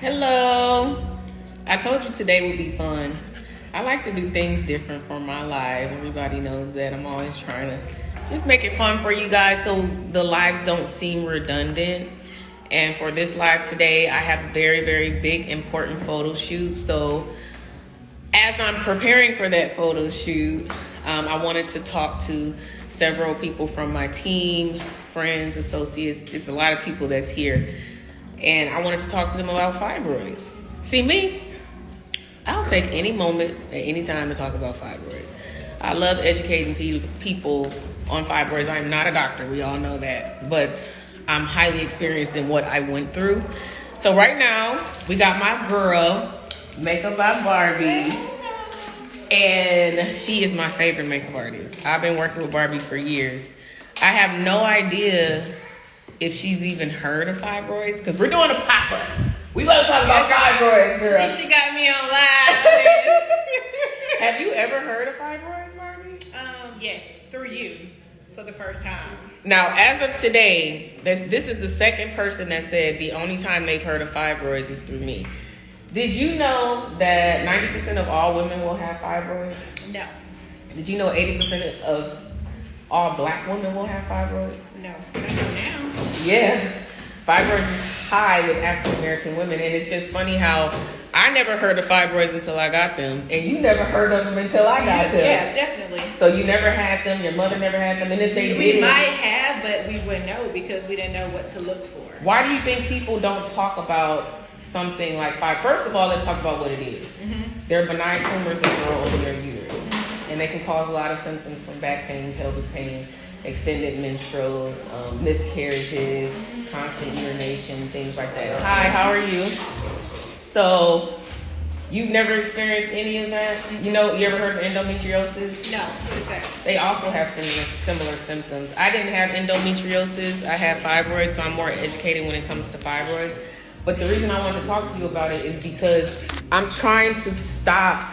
Hello. I told you today would be fun. I like to do things different for my life. Everybody knows that. I'm always trying to just make it fun for you guys so the lives don't seem redundant. And for this live today, I have a very, very big, important photo shoot. So as I'm preparing for that photo shoot, I wanted to talk to several people from my team, friends, associates. It's a lot of people that's here. And I wanted to talk to them about fibroids. See, me, I'll take any moment at any time to talk about fibroids. I love educating people on fibroids. I'm not a doctor, we all know that, but I'm highly experienced in what I went through. So right now, we got my girl, Makeup by Barbie, and she is my favorite makeup artist. I've been working with Barbie for years. I have no idea if she's even heard of fibroids, because we're doing a pop-up. We about to talk about fibroids, girl. She got me on live. Have you ever heard of fibroids, Barbie? Yes, through you for the first time. Now, as of today, this is the second person that said the only time they've heard of fibroids is through me. Did you know that 90% of all women will have fibroids? No. Did you know 80% of all black women will have fibroids? No. I know now. Yeah. Fibroids is high with African American women, and it's just funny how I never heard of fibroids until I got them, and you never heard of them until I got them. Yeah, definitely. So you never had them, your mother never had them, and if they did, we might have, but we wouldn't know because we didn't know what to look for. Why do you think people don't talk about something like fibroids? First of all, let's talk about what it is. Mm-hmm. They're benign tumors that grow over your uterus, and they can cause a lot of symptoms from back pain, pelvic pain, extended menstruals, miscarriages, constant urination, things like that. Hi, how are you? So, you've never experienced any of that? You know, you ever heard of endometriosis? No. What is that? They also have similar symptoms. I didn't have endometriosis. I have fibroids, so I'm more educated when it comes to fibroids. But the reason I wanted to talk to you about it is because I'm trying to stop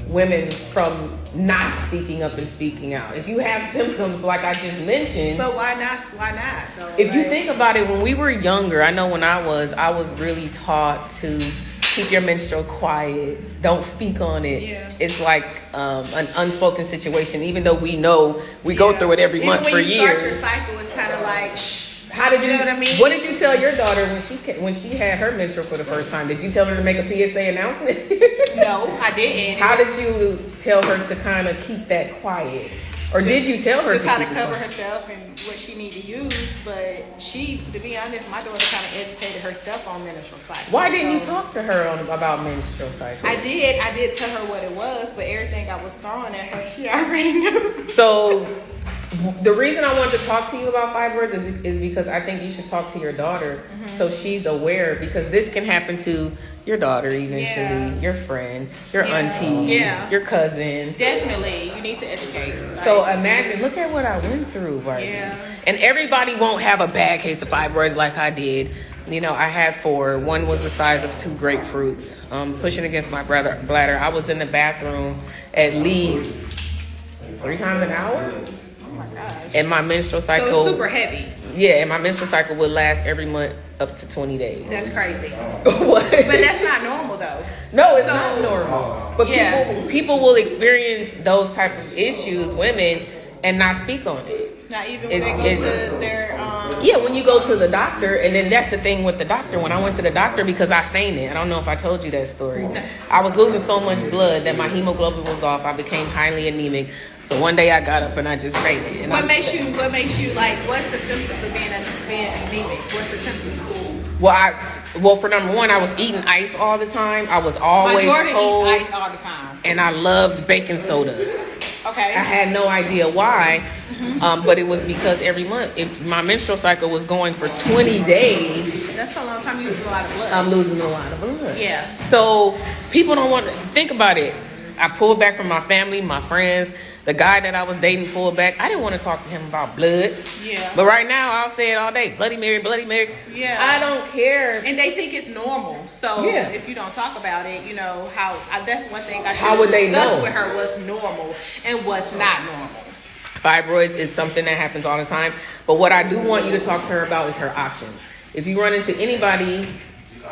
women from not speaking up and speaking out. If you have symptoms like I just mentioned. But why not? Why not? Though? If you think about it, when we were younger, I know when I was really taught to keep your menstrual quiet. Don't speak on it. Yeah. It's like an unspoken situation, even though we know we go through it every month for years. When you start your cycle, it's kind of like, shh. How did you know what I mean? What did you tell your daughter when she had her menstrual for the first time? Did you tell her to make a PSA announcement? No, I didn't. How did you tell her to kind of keep that quiet? Or did you tell her to kind of cover herself and what she needed to use? But she, to be honest, my daughter kind of educated herself on menstrual cycles. Why didn't you talk to her about menstrual cycles? I did tell her what it was, but everything I was throwing at her, she already knew. So the reason I wanted to talk to you about fibroids is because I think you should talk to your daughter so she's aware, because this can happen to your daughter eventually, your friend, your auntie, your cousin. Definitely, you need to educate. So imagine, look at what I went through, right? Yeah. And everybody won't have a bad case of fibroids like I did. You know, I had 4. One was the size of 2 grapefruits. Pushing against my bladder. I was in the bathroom at least 3 times an hour. Oh my gosh. And my menstrual cycle. So it's super heavy. Yeah, and my menstrual cycle would last every month up to 20 days. That's crazy. What? But that's not normal though. No, it's not normal. But people will experience those type of issues, women, and not speak on it. Not even when they go to their Yeah, when you go to the doctor, and then that's the thing with the doctor. When I went to the doctor because I fainted. I don't know if I told you that story. I was losing so much blood that my hemoglobin was off. I became highly anemic. So one day I got up and I just fainted. And what makes you like? What's the symptoms of being anemic? What's the symptoms? Well, for number one, I was eating ice all the time. I was always cold. My daughter eats ice all the time. And I loved baking soda. Okay. I had no idea why, but it was because every month, if my menstrual cycle was going for 20 days. That's a long time. You're losing a lot of blood. I'm losing a lot of blood. Yeah. So people don't want to think about it. I pulled back from my family, my friends. The guy that I was dating pulled back. I didn't want to talk to him about blood. Yeah. But right now, I'll say it all day. Bloody Mary, Bloody Mary. Yeah. I don't care. And they think it's normal. So if you don't talk about it, you know, that's one thing I should discuss with her, what's normal and what's not normal. Fibroids is something that happens all the time. But what I do want you to talk to her about is her options. If you run into anybody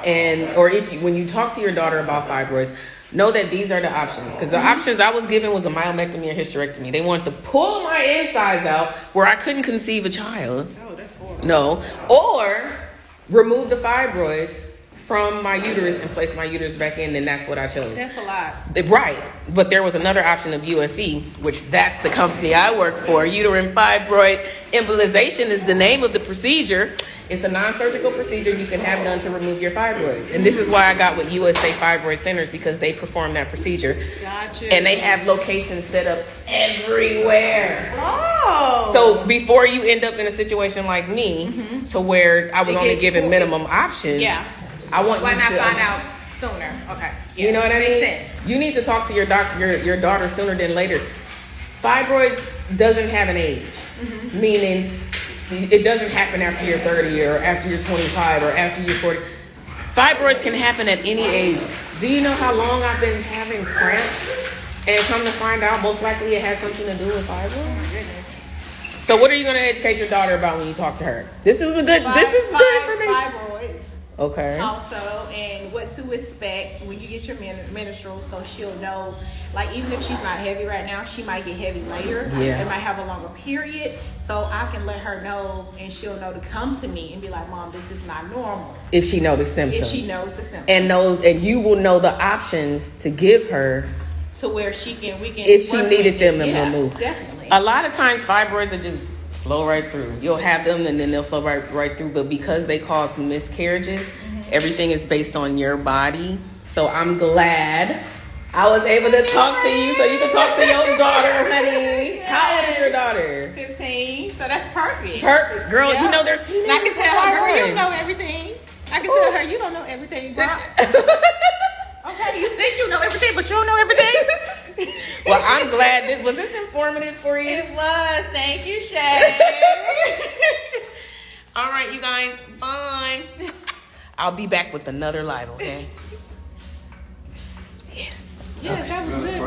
And or when you talk to your daughter about fibroids, know that these are the options. Because the options I was given was a myomectomy or hysterectomy. They wanted to pull my insides out where I couldn't conceive a child. Oh, that's horrible. No. Or remove the fibroids from my uterus and place my uterus back in, then that's what I chose. That's a lot. Right. But there was another option of UFE, which that's the company I work for. Uterine fibroid embolization is the name of the procedure. It's a non-surgical procedure you can have done to remove your fibroids. And this is why I got with USA Fibroid Centers, because they perform that procedure. Gotcha. And they have locations set up everywhere. Oh. So before you end up in a situation like me, to where I was only given minimum options, Yeah. I want Why you not to find out sooner? Okay. Yeah, you know what I mean? Makes sense. You need to talk to your doctor, your daughter sooner than later. Fibroids doesn't have an age, meaning it doesn't happen after you're 30 or after you're 25 or after you're 40. Fibroids can happen at any age. Do you know how long I've been having cramps? And come to find out, most likely it had something to do with fibroids. Oh my goodness. So what are you going to educate your daughter about when you talk to her? This is good information. Fibroids. Okay. Also, and what to expect when you get your menstrual, so she'll know, like, even if she's not heavy right now, she might get heavy later. Yeah. It might have a longer period, so I can let her know, and she'll know to come to me and be like, Mom, this is not normal. If she knows the symptoms. If she knows the symptoms. And you will know the options to give her to where we can if she work needed with them it. and removed. Definitely. A lot of times fibroids are just flow right through. You'll have them and then they'll flow right through. But because they cause miscarriages, everything is based on your body. So I'm glad I was able to talk to you so you can talk to your daughter, honey. How old is your daughter? 15. So that's perfect. Perfect. Girl, Yeah. you know there's teenagers. And I can tell her, girl, you don't fibroids. know everything. I can tell her, you don't know everything, girl. Okay, you think you know everything, but you don't know everything? Well, I'm glad was this informative for you? It was. Thank you, Shay. All right, you guys. Bye. I'll be back with another live, okay? Yes. Yes, that was good.